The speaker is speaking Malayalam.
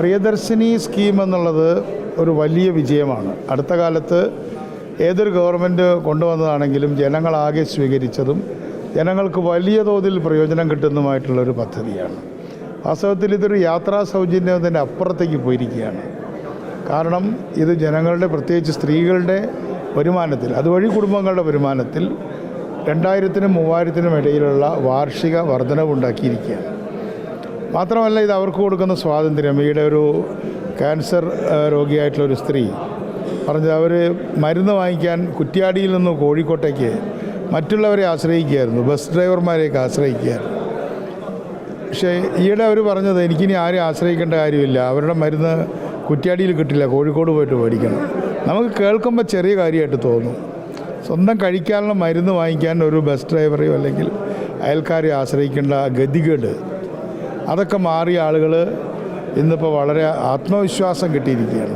പ്രിയദർശിനി സ്കീം എന്നുള്ളത് ഒരു വലിയ വിജയമാണ്. അടുത്ത കാലത്ത് ഏതൊരു ഗവൺമെൻറ് കൊണ്ടുവന്നതാണെങ്കിലും ജനങ്ങളാകെ സ്വീകരിച്ചതും ജനങ്ങൾക്ക് വലിയ തോതിൽ പ്രയോജനം കിട്ടുന്നതുമായിട്ടുള്ളൊരു പദ്ധതിയാണ്. വാസ്തവത്തിൽ ഇതൊരു യാത്രാ സൗജന്യത്തിൻ്റെ അപ്പുറത്തേക്ക് പോയിരിക്കുകയാണ്. കാരണം ഇത് ജനങ്ങളുടെ, പ്രത്യേകിച്ച് സ്ത്രീകളുടെ വരുമാനത്തിൽ, അതുവഴി കുടുംബങ്ങളുടെ വരുമാനത്തിൽ 2000-നും 3000-നും ഇടയിലുള്ള വാർഷിക വർധനവുണ്ടാക്കിയിരിക്കുകയാണ്. മാത്രമല്ല, ഇത് അവർക്ക് കൊടുക്കുന്ന സ്വാതന്ത്ര്യം. ഈയിടെ ഒരു ക്യാൻസർ രോഗിയായിട്ടുള്ളൊരു സ്ത്രീ പറഞ്ഞത് അവർ മരുന്ന് വാങ്ങിക്കാൻ കുറ്റ്യാടിയിൽ നിന്ന് കോഴിക്കോട്ടേക്ക് മറ്റുള്ളവരെ ആശ്രയിക്കുകയായിരുന്നു, ബസ് ഡ്രൈവർമാരെയൊക്കെ ആശ്രയിക്കുകയായിരുന്നു. പക്ഷേ ഈയിടെ അവർ പറഞ്ഞത്, എനിക്കിനി ആരും ആശ്രയിക്കേണ്ട കാര്യമില്ല, അവരുടെ മരുന്ന് കുറ്റ്യാടിയിൽ കിട്ടില്ല, കോഴിക്കോട് പോയിട്ട് മേടിക്കണം. നമുക്ക് കേൾക്കുമ്പോൾ ചെറിയ കാര്യമായിട്ട് തോന്നും. സ്വന്തം കഴിക്കാനുള്ള മരുന്ന് വാങ്ങിക്കാൻ ഒരു ബസ് ഡ്രൈവറെയോ അല്ലെങ്കിൽ അയൽക്കാരെയോ ആശ്രയിക്കേണ്ട ഗതികേട്, അതൊക്കെ മാറിയ ആളുകൾ ഇന്നിപ്പോൾ വളരെ ആത്മവിശ്വാസം കിട്ടിയിരിക്കുകയാണ്.